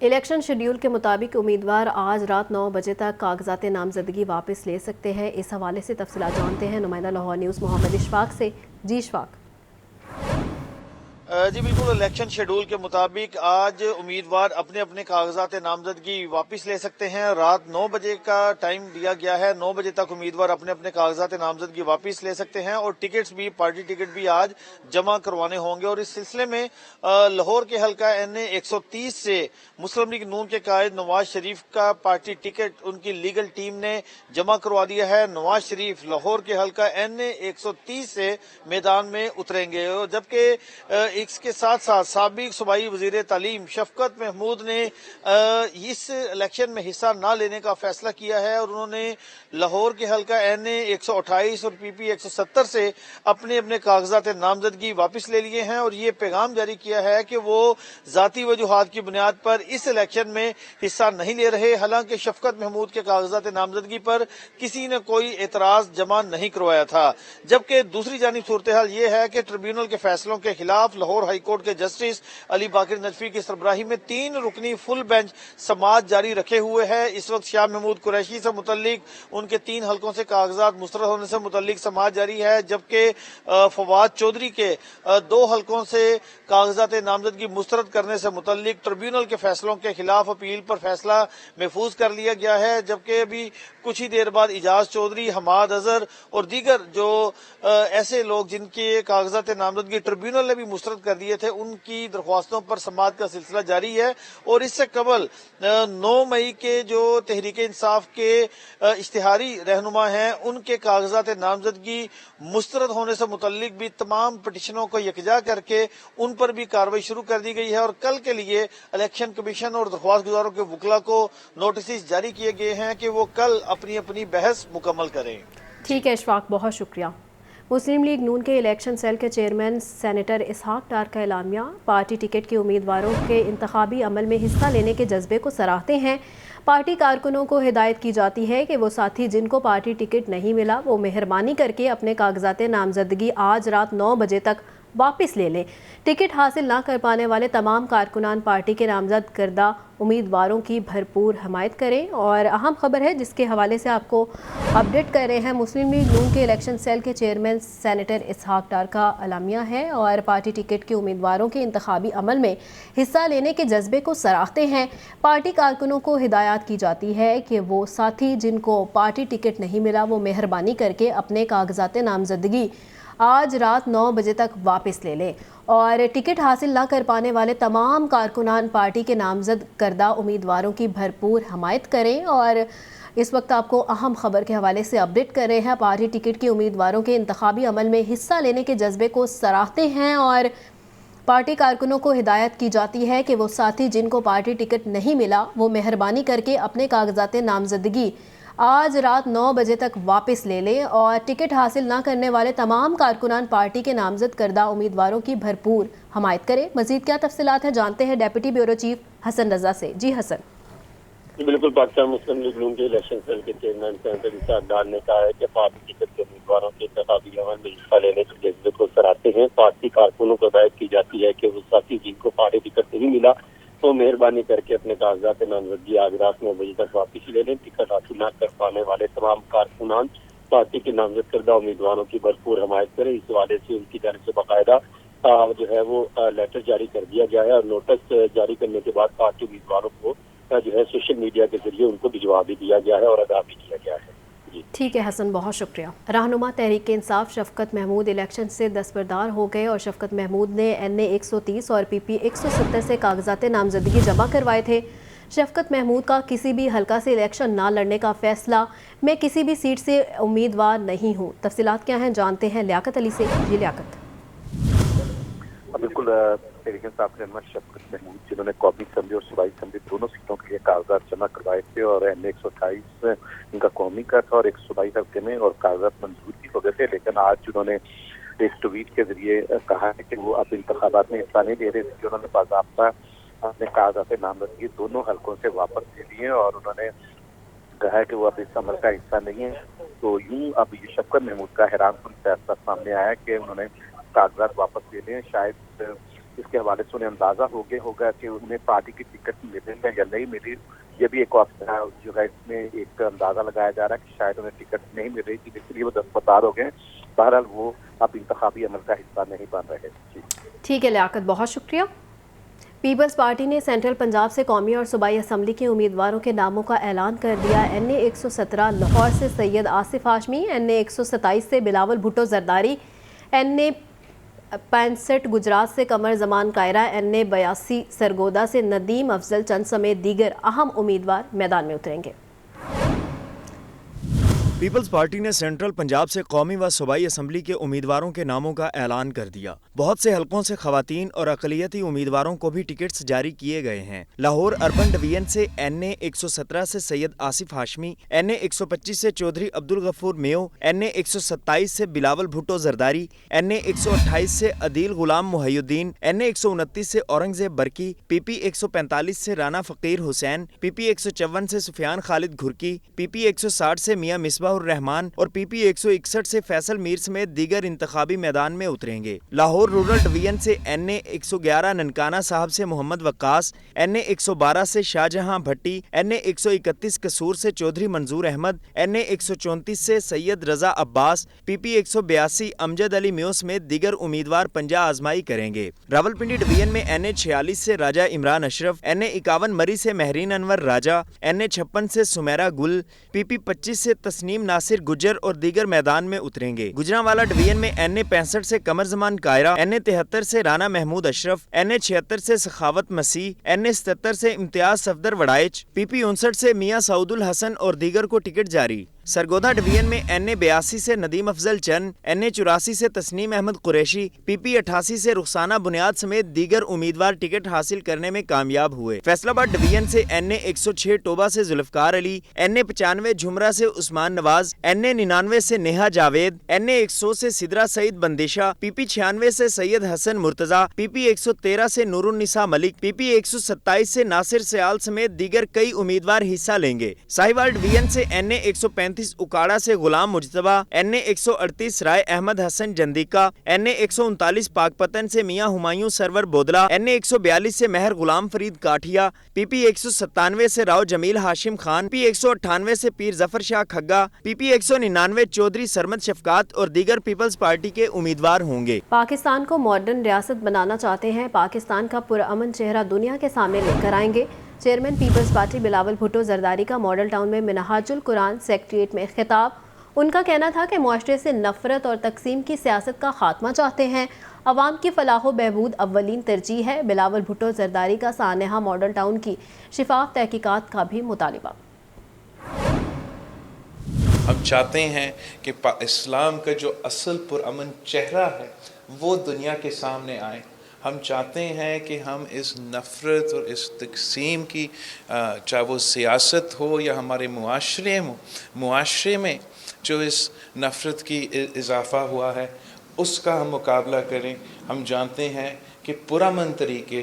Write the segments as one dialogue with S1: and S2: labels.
S1: Election schedule کے مطابق امیدوار آج رات 9 بجے تک کاغذات نامزدگی واپس لے سکتے ہیں۔ اس حوالے سے تفصیلات جانتے ہیں نمائندہ لاہور نیوز محمد اشفاق سے۔ جی اشفاق۔
S2: جی بالکل، الیکشن شیڈول کے مطابق آج امیدوار اپنے اپنے کاغذات نامزدگی واپس لے سکتے ہیں۔ رات 9 بجے کا ٹائم دیا گیا ہے، 9 بجے تک امیدوار اپنے اپنے کاغذات نامزدگی واپس لے سکتے ہیں اور ٹکٹس بھی، پارٹی ٹکٹ بھی آج جمع کروانے ہوں گے۔ اور اس سلسلے میں لاہور کے حلقہ NA 130 سے مسلم لیگ نون کے قائد نواز شریف کا پارٹی ٹکٹ ان کی لیگل ٹیم نے جمع کروا دیا ہے۔ نواز شریف لاہور کے حلقہ NA 130 سے میدان میں اتریں گے، جبکہ اس کے ساتھ ساتھ سابق صوبائی وزیر تعلیم شفقت محمود نے اس الیکشن میں حصہ نہ لینے کا فیصلہ کیا ہے اور انہوں نے لاہور کے حلقہ NA 128 اور PP 170 سے اپنے اپنے کاغذات نامزدگی واپس لے لیے ہیں اور یہ پیغام جاری کیا ہے کہ وہ ذاتی وجوہات کی بنیاد پر اس الیکشن میں حصہ نہیں لے رہے۔ حالانکہ شفقت محمود کے کاغذات نامزدگی پر کسی نے کوئی اعتراض جمع نہیں کروایا تھا، جبکہ دوسری جانب صورتحال یہ ہے کہ ٹریبیونل کے فیصلوں کے خلاف لاہور ہائی کورٹ کے جسٹس علی باقر نجفی کی سربراہی میں 3 رکنی فل بینچ سماعت جاری رکھے ہوئے ہے۔ اس وقت شاہ محمود قریشی سے متعلق ان کے 3 حلقوں سے کاغذات مسترد ہونے سے متعلق سماعت جاری ہے، جبکہ فواد چودھری کے 2 حلقوں سے کاغذات نامزدگی مسترد کرنے سے متعلق ٹریبیونل کے فیصلوں کے خلاف اپیل پر فیصلہ محفوظ کر لیا گیا ہے، جبکہ ابھی کچھ ہی دیر بعد اعجاز چودھری، حماد اظہر اور دیگر جو ایسے لوگ جن کے کاغذات نامزدگی ٹریبیونل نے بھی مسترد کر دیے تھے، ان کی درخواستوں پر سماعت کا سلسلہ جاری ہے۔ اور اس سے قبل 9 مئی کے جو تحریک انصاف کے اشتہاری رہنما ہیں، ان کے کاغذات نامزدگی مسترد ہونے سے متعلق بھی تمام پٹیشنوں کو یکجا کر کے ان پر بھی کارروائی شروع کر دی گئی ہے اور کل کے لیے الیکشن کمیشن اور درخواست گزاروں کے وکلاء کو نوٹسز جاری کیے گئے ہیں کہ وہ کل اپنی اپنی بحث مکمل کریں۔
S1: ٹھیک ہے اشفاق، بہت شکریہ۔ مسلم لیگ نون کے الیکشن سیل کے چیئرمین سینیٹر اسحاق ڈار کا اعلامیہ، پارٹی ٹکٹ کے امیدواروں کے انتخابی عمل میں حصہ لینے کے جذبے کو سراہتے ہیں۔ پارٹی کارکنوں کو ہدایت کی جاتی ہے کہ وہ ساتھی جن کو پارٹی ٹکٹ نہیں ملا وہ مہربانی کر کے اپنے کاغذات نامزدگی آج رات 9 بجے تک واپس لے لیں۔ ٹکٹ حاصل نہ کر پانے والے تمام کارکنان پارٹی کے نامزد کردہ امیدواروں کی بھرپور حمایت کریں۔ اور اہم خبر ہے جس کے حوالے سے آپ کو اپڈیٹ کر رہے ہیں، مسلم لیگ نون کے الیکشن سیل کے چیئرمین سینیٹر اسحاق ڈار کا اعلامیہ ہے اور پارٹی ٹکٹ کے امیدواروں کے انتخابی عمل میں حصہ لینے کے جذبے کو سراہتے ہیں۔ پارٹی کارکنوں کو ہدایات کی جاتی ہے کہ وہ ساتھی جن کو پارٹی ٹکٹ نہیں ملا وہ مہربانی کر کے اپنے کاغذات نامزدگی آج رات 9 بجے تک واپس لے لیں اور ٹکٹ حاصل نہ کر پانے والے تمام کارکنان پارٹی کے نامزد کردہ امیدواروں کی بھرپور حمایت کریں۔ اور اس وقت آپ کو اہم خبر کے حوالے سے اپڈیٹ کر رہے ہیں، پارٹی ٹکٹ کے امیدواروں کے انتخابی عمل میں حصہ لینے کے جذبے کو سراہتے ہیں اور پارٹی کارکنوں کو ہدایت کی جاتی ہے کہ وہ ساتھی جن کو پارٹی ٹکٹ نہیں ملا وہ مہربانی کر کے اپنے کاغذات نامزدگی آج رات 9 بجے تک واپس لے لیں اور ٹکٹ حاصل نہ کرنے والے تمام کارکنان پارٹی کے نامزد کردہ امیدواروں کی بھرپور حمایت کریں۔ مزید کیا تفصیلات ہیں جانتے ہیں ڈیپٹی بیورو چیف حسن رضا سے۔ جی حسن۔
S3: بالکل، پاکستان مسلم لیگ نون کے الیکشن سیل کے چیئرمین سینیٹر اسحاق ڈار نے کہا ہے کہ پارٹی ٹکٹ کے امیدواروں کے انتخابی عمل میں حصہ لینے کے جذبے کو سراہتے ہیں۔ پارٹی کارکنوں کو ہدایت کی جاتی ہے کہ وہ ساتھی جن کو پارٹی ٹکٹ نہیں ملا تو مہربانی کر کے اپنے کاغذات نامزدگی آج رات 9 بجے تک واپس لے لیں۔ ٹکٹ حاصل نہ کر پانے والے تمام کارکنان پارٹی کے نامزد کردہ امیدواروں کی بھرپور حمایت کریں۔ اس حوالے سے ان کی جانب سے باقاعدہ جو ہے وہ لیٹر جاری کر دیا گیا ہے اور نوٹس جاری کرنے کے بعد پارٹی امیدواروں کو جو ہے سوشل میڈیا کے ذریعے ان کو بھجوا بھی دیا گیا ہے اور آگاہ بھی کیا گیا ہے۔
S1: ٹھیک ہے حسن، بہت شکریہ۔ رہنما تحریک انصاف شفقت محمود الیکشن سے دستبردار ہو گئے اور شفقت محمود نے NA 130 اور PP 170 سے کاغذات نامزدگی جمع کروائے تھے۔ شفقت محمود کا کسی بھی حلقہ سے الیکشن نہ لڑنے کا فیصلہ، میں کسی بھی سیٹ سے امیدوار نہیں ہوں۔ تفصیلات کیا ہیں جانتے ہیں لیاقت علی سے۔ جی لیاقت۔
S4: بالکل، تحریک انصاف رہنما شفقت محمود جنہوں نے قومی اسمبلی اور صوبائی اسمبلی دونوں سیٹوں کے لیے کاغذات جمع کروائے تھے اور NA 128 ان کا قومی کا تھا اور ایک صوبائی حلقے میں اور کاغذات منظور بھی ہو گئے تھے، لیکن آج انہوں نے ایک ٹویٹ کے ذریعے کہا ہے کہ وہ اب انتخابات میں حصہ نہیں لے رہے تھے۔ انہوں نے باضابطہ اپنے کاغذات نامزدگی دونوں حلقوں سے واپس لے لیے اور انہوں نے کہا ہے کہ وہ اب اس عمل کا حصہ نہیں ہے۔ تو یوں اب یہ شفقت محمود کا حیران کن فیصلہ سامنے آیا کہ انہوں نے کاغذات واپس لے لیں۔ شاید اس کے حوالے سے انہیں اندازہ ہو گیا ہوگا کہ انہیں پارٹی کی ٹکٹ ملے گا یا نہیں ملی. یہ بھی ایک جو ہے اس میں ایک اندازہ لگایا جا رہا ہے کہ شاید انہیں ٹکٹ نہیں مل رہی تھی، اس لیے وہ دستبردار ہو گئے. بہرحال وہ اب انتخابی عمل کا حصہ نہیں بن رہے. جی
S1: ٹھیک ہے لیاقت، بہت شکریہ. پیپلز پارٹی نے سینٹرل پنجاب سے قومی اور صوبائی اسمبلی کے امیدواروں کے ناموں کا اعلان کر دیا. NA 117 لاہور سے سید آصف ہاشمی، NA 127 سے بلاول بھٹو زرداری، NA 65 گجرات سے قمر زمان کائرہ، NA 82 سرگودا سے ندیم افضل چند سمیت دیگر اہم امیدوار میدان میں اتریں گے.
S5: پیپلز پارٹی نے سینٹرل پنجاب سے قومی و صوبائی اسمبلی کے امیدواروں کے ناموں کا اعلان کر دیا. بہت سے حلقوں سے خواتین اور اقلیتی امیدواروں کو بھی ٹکٹس جاری کیے گئے ہیں. لاہور اربن ڈویژن سے NA 117 سے سید آصف ہاشمی، NA 125 سے چودھری عبدالغفور میو، NA 127 سے بلاول بھٹو زرداری، NA 128 سے عدیل غلام محی الدین، NA 129 سے اورنگزیب برکی، PP 145 سے رانا فقیر حسین، PP 154 سے سفیان خالد گھرکی، PP 160 سے میاں مصباح الرحمان اور PP 161 سے فیصل میر سمیت دیگر انتخابی میدان میں اتریں گے. لاہور رورل ڈویژن سے NA 111 ننکانہ صاحب سے محمد وقاص، NA 112 سے شاہ جہاں بھٹی، NA 131 قصور سے چودھری منظور احمد، NA 134 سے سید رضا عباس، PP 182 امجد علی میو سمیت دیگر امیدوار پنجہ آزمائی کریں گے. راولپنڈی ڈویژن میں NA 46 سے راجہ عمران اشرف، NA 51 مری سے مہرین انور راجہ، NA 56 سے سمیرہ گل، PP 25 سے تسنیم ناصر گجر اور دیگر میدان میں اتریں گے. گجرانوالہ ڈویژن میں NA 65 سے قمر زمان کائرہ، NA 73 سے رانا محمود اشرف، NA 76 سے سخاوت مسیح، NA 77 سے امتیاز صفدر وڑائچ، PP 59 سے میاں سعود الحسن اور دیگر کو ٹکٹ جاری. سرگودا ڈویژن میں NA 82 سے ندیم افضل چند، NA 84 سے تسنیم احمد قریشی، PP 88 سے رخسانہ بنیاد سمیت دیگر امیدوار ٹکٹ حاصل کرنے میں کامیاب ہوئے. فیصل آباد ڈویژن سے NA 106 ٹوبہ سے ذوالفقار علی، NA 95 جھمرہ سے عثمان نواز، NA 99 سے نیہا جاوید، NA 100 سے سدرہ سعید بندیشہ، PP 96 سے سید حسن مرتضی، PP 113 سے نور النساء ملک، PP 127 سے ناصر سیال سمیت دیگر کئی امیدوار حصہ لیں گے. ساہیوال ڈویژن سے NA 135 اکاڑا سے غلام مجتبی، NA 138 رائے احمد حسن جندیکا، NA 139 پاک پتن سے میاں ہمایوں سرور بودلہ، NA 142 سے مہر غلام فرید کاٹھیا، PP 197 سے راؤ جمیل ہاشم خان، PP 198 سے پیر ظفر شاہ کھگا، PP 199 چودھری سرمد شفقات اور دیگر پیپلز پارٹی کے امیدوار ہوں گے.
S1: پاکستان کو ماڈرن ریاست بنانا چاہتے ہیں، پاکستان کا پرامن چہرہ دنیا کے سامنے لے کر آئیں گے. Chairman Peoples Party Bilawal Bhutto Zardari کا ماڈل ٹاؤن میں منہاج القرآن سیکریٹریٹ میں خطاب. ان کا کہنا تھا کہ معاشرے سے نفرت اور تقسیم کی سیاست کا خاتمہ چاہتے ہیں. عوام کی فلاح و بہبود اولین ترجیح ہے. بلاول بھٹو زرداری کا سانحہ ماڈل ٹاؤن کی شفاف تحقیقات کا بھی مطالبہ.
S6: ہم چاہتے ہیں کہ اسلام کا جو اصل پرامن چہرہ ہے وہ دنیا کے سامنے آئے. ہم چاہتے ہیں کہ ہم اس نفرت اور اس تقسیم کی چاہے وہ سیاست ہو یا ہمارے معاشرے میں جو اس نفرت کی اضافہ ہوا ہے اس کا ہم مقابلہ کریں. ہم جانتے ہیں کہ پرامن طریقے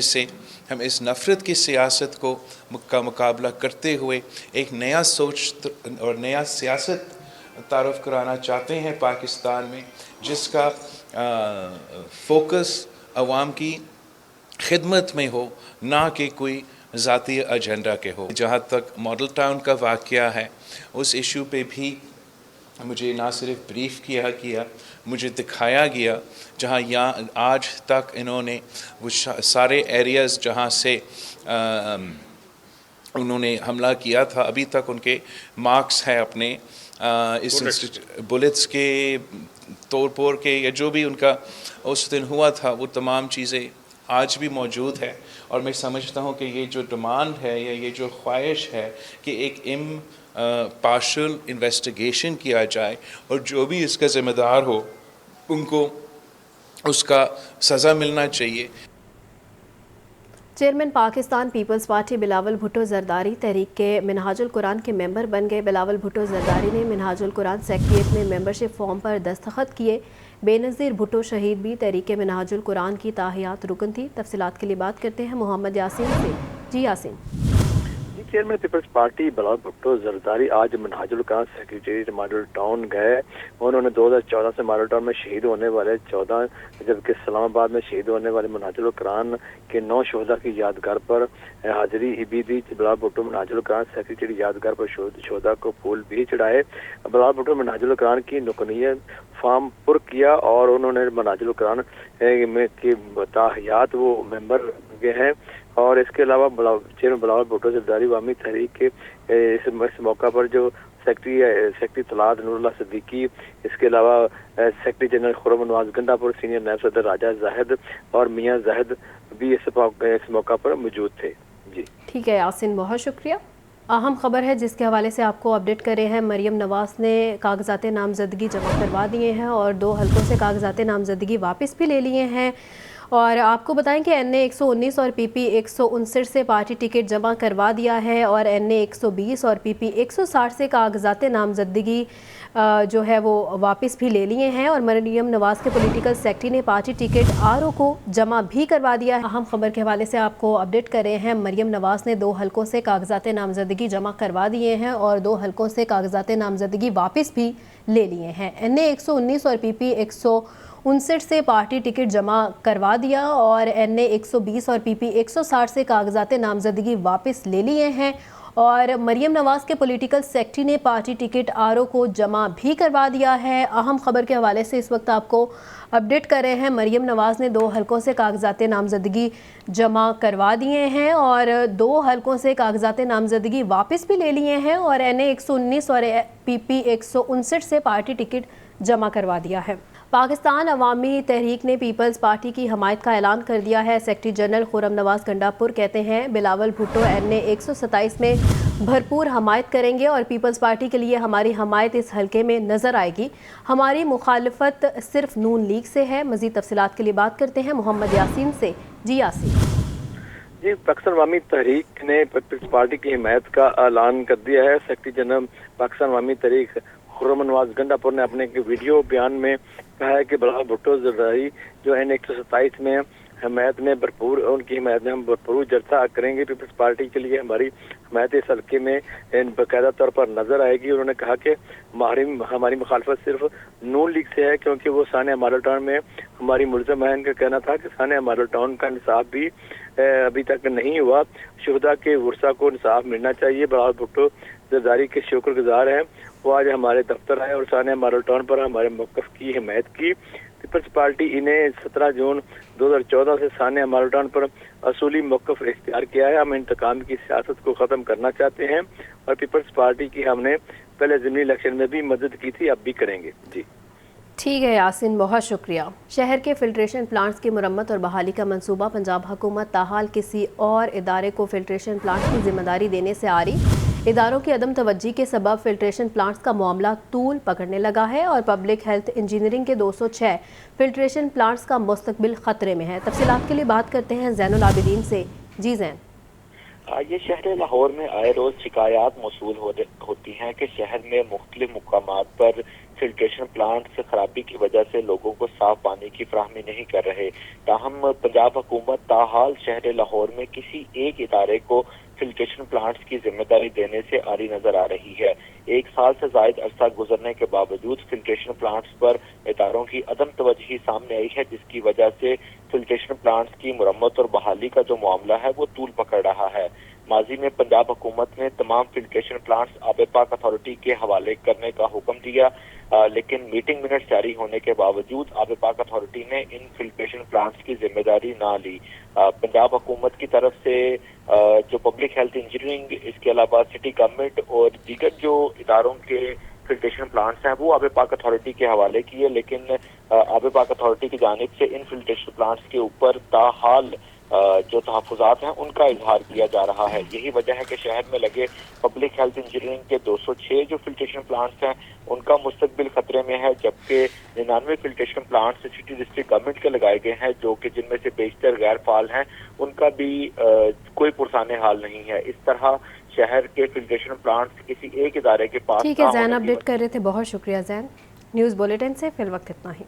S6: سے ہم اس نفرت کی سیاست کا مقابلہ کرتے ہوئے ایک نیا سوچ اور نیا سیاست تعارف کرانا چاہتے ہیں پاکستان میں، جس کا فوکس عوام کی خدمت میں ہو، نہ کہ کوئی ذاتی ایجنڈا کے ہو. جہاں تک ماڈل ٹاؤن کا واقعہ ہے اس ایشو پہ بھی مجھے نہ صرف بریف کیا مجھے دکھایا گیا جہاں آج تک انہوں نے وہ سارے ایریاز جہاں سے انہوں نے حملہ کیا تھا ابھی تک ان کے مارکس ہیں اپنے اس بلٹس کے توڑ پھوڑ کے یا جو بھی ان کا اس دن ہوا تھا وہ تمام چیزیں آج بھی موجود ہے. اور میں سمجھتا ہوں کہ یہ جو ڈیمانڈ ہے یا یہ جو خواہش ہے کہ ایک پارشل انویسٹیگیشن کیا جائے اور جو بھی اس کا ذمہ دار ہو ان کو اس کا سزا ملنا چاہیے.
S1: Chairman Pakistan Peoples Party Bilawal Bhutto Zardari تحریک کے منہاج القرآن کے ممبر بن گئے. بلاول بھٹو زرداری نے منہاج القرآن سیکریٹریٹ میں ممبرشپ فارم پر دستخط کیے. بے نظیر بھٹو شہید بھی تحریک منہاج القرآن کی تاحیات رکن تھی. تفصیلات کے لیے بات کرتے ہیں محمد یاسین سے. جی یاسین.
S4: چیئرمین پیپلز پارٹی بلال بھٹو زرداری آج منہاج القرآن سیکریٹریٹ ماڈل ٹاؤن گئے. انہوں نے 2014 سے ماڈل ٹاؤن میں شہید ہونے والے 14 جبکہ اسلام آباد میں شہید ہونے والے منہاج القرآن کے 9 شہداء کی یادگار پر حاضری بھی دی. بلال بھٹو منہاج القرآن سیکریٹریٹ یادگار پر شہداء کو پھول بھی چڑھائے. بلال بھٹو منہاج القرآن کی نکنیت فارم پر کیا اور انہوں نے منہاج القرآن کی تاحیات وہ ممبر گئے ہیں. اور اس کے علاوہ چیئرمین بلال بھٹو زرداری عوامی تحریک کے اس موقع پر جو سیکرٹری طلعت نور اللہ صدیقی، اس کے علاوہ سیکرٹری جنرل خرم نواز گنڈا پور، سینئر نائب صدر راجہ زاہد اور میاں زاہد بھی اس موقع پر موجود تھے. جی
S1: ٹھیک ہے یاسین، بہت شکریہ. اہم خبر ہے جس کے حوالے سے آپ کو اپڈیٹ کرے ہیں. مریم نواز نے کاغذات نامزدگی جمع کروا دیے ہیں اور 2 حلقوں سے کاغذات نامزدگی واپس بھی لے لیے ہیں. اور آپ کو بتائیں کہ این اے 119 اور پی پی 159 سے پارٹی ٹکٹ جمع کروا دیا ہے اور این اے 120 اور پی پی 160 سے کاغذات نامزدگی جو ہے وہ واپس بھی لے لیے ہیں. اور مریم نواز کے پولیٹیکل سیکرٹری نے پارٹی ٹکٹ آر او کو جمع بھی کروا دیا ہے. اہم خبر کے حوالے سے آپ کو اپڈیٹ کر رہے ہیں. مریم نواز نے 2 حلقوں سے کاغذات نامزدگی جمع کروا دیے ہیں اور 2 حلقوں سے کاغذات نامزدگی واپس بھی لے لیے ہیں. این اے 119 اور پی پی 159 سے پارٹی ٹکٹ جمع کروا دیا اور این اے 120 اور پی پی 160 سے کاغذات نامزدگی واپس لے لیے ہیں. اور مریم نواز کے پولیٹیکل سیکرٹری نے پارٹی ٹکٹ آر او کو جمع بھی کروا دیا ہے. اہم خبر کے حوالے سے اس وقت آپ کو اپڈیٹ کر رہے ہیں. مریم نواز نے 2 حلقوں سے کاغذات نامزدگی جمع کروا دیے ہیں اور 2 حلقوں سے کاغذات نامزدگی واپس بھی لے لیے ہیں اور این اے 119 اور پی پی 159 سے پارٹی ٹکٹ جمع کروا دیا ہے. پاکستان عوامی تحریک نے پیپلز پارٹی کی حمایت کا اعلان کر دیا ہے. سیکرٹری جنرل خرم نواز گنڈا پور کہتے ہیں بلاول بھٹو این اے 127 میں بھرپور حمایت کریں گے اور پیپلز پارٹی کے لیے ہماری حمایت اس حلقے میں نظر آئے گی. ہماری مخالفت صرف نون لیگ سے ہے. مزید تفصیلات کے لیے بات کرتے ہیں محمد یاسین سے. جی یاسین.
S4: جی، پاکستان عوامی تحریک نے پیپلز پارٹی کی حمایت کا اعلان کر دیا ہے. سیکرٹری جنرل پاکستان عوامی تحریک خرم نواز گنڈا پور نے اپنے ویڈیو بیان میں کہا ہے کہ بلال بھٹو زرداری جو این 127 میں حمایت میں بھرپور، ان کی حمایت میں ہم بھرپور جلسہ کریں گے. پیپلز پارٹی کے لیے ہماری حمایت اس حلقے میں باقاعدہ طور پر نظر آئے گی. انہوں نے کہا کہ ہماری مخالفت صرف نون لیگ سے ہے کیونکہ وہ سانحہ ماڈل ٹاؤن میں ہماری ملزم ہے. ان کا کہنا تھا کہ سانحہ ماڈل ٹاؤن کا انصاف بھی ابھی تک نہیں ہوا. شہداء کے ورثاء کو انصاف ملنا چاہیے. بلال بھٹو زرداری کے شکر گزار ہیں. وہ آج ہمارے دفتر آئے اور سانحہ ماڈل ٹاؤن پر ہمارے موقف کی حمایت کی. پیپلز پارٹی انہیں 17 جون 2014 سے سانحہ ماڈل ٹاؤن پر اصولی موقف اختیار کیا ہے. ہم انتقام کی سیاست کو ختم کرنا چاہتے ہیں اور پیپلز پارٹی کی ہم نے پہلے ضمنی الیکشن میں بھی مدد کی تھی، اب بھی کریں گے. جی
S1: ٹھیک ہے یاسین، بہت شکریہ. شہر کے فلٹریشن پلانٹس کی مرمت اور بحالی کا منصوبہ پنجاب حکومت تاحال کسی اور ادارے کو فلٹریشن پلانٹ کی ذمہ داری دینے سے آ رہی. اداروں کی عدم توجہی کے سبب فلٹریشن پلانٹس کا معاملہ طول پکڑنے لگا ہے اور پبلک ہیلتھ انجینئرنگ کے 206 فلٹریشن پلانٹس کا مستقبل خطرے میں ہے. تفصیلات کے لیے بات کرتے ہیں زین العابدین سے. جی زین.
S7: یہ شہر لاہور میں آئے روز شکایات موصول ہوتی ہیں کہ شہر میں مختلف مقامات پر فلٹریشن پلانٹ سے خرابی کی وجہ سے لوگوں کو صاف پانی کی فراہمی نہیں کر رہے. تاہم پنجاب حکومت تاحال شہر لاہور میں کسی ایک ادارے کو فلٹریشن پلانٹس کی ذمہ داری دینے سے آری نظر آ رہی ہے. 1 سال سے زائد عرصہ گزرنے کے باوجود فلٹریشن پلانٹس پر اداروں کی عدم توجہی سامنے آئی ہے، جس کی وجہ سے فلٹریشن پلانٹس کی مرمت اور بحالی کا جو معاملہ ہے وہ طول پکڑ رہا ہے. ماضی میں پنجاب حکومت نے تمام فلٹریشن پلانٹس آب پاک اتھارٹی کے حوالے کرنے کا حکم دیا، لیکن میٹنگ منٹ جاری ہونے کے باوجود آب پاک اتھارٹی نے ان فلٹریشن پلانٹس کی ذمہ داری نہ لی. پنجاب حکومت کی طرف سے جو پبلک ہیلتھ انجینئرنگ، اس کے علاوہ سٹی گورنمنٹ اور دیگر جو اداروں کے فلٹریشن پلانٹس ہیں وہ آب پاک اتھارٹی کے حوالے کیے، لیکن آب پاک اتھارٹی کی جانب سے ان فلٹریشن پلانٹس کے اوپر تاحال جو تحفظات ہیں ان کا اظہار کیا جا رہا ہے. یہی وجہ ہے کہ شہر میں لگے پبلک ہیلتھ انجینئرنگ کے 206 جو فلٹریشن پلانٹس ہیں ان کا مستقبل خطرے میں ہے، جبکہ 99 filtration plants city district government کے لگائے گئے ہیں جو کہ جن میں سے بیشتر غیر فعال ہیں، ان کا بھی کوئی پرسان حال نہیں ہے. اس طرح شہر کے فلٹریشن پلانٹس کسی ایک ادارے کے پاس.
S1: ٹھیک ہے زین، اپڈیٹ کر رہے تھے. بہت شکریہ زین. نیوز بولیٹن سے فی الوقت اتنا ہی.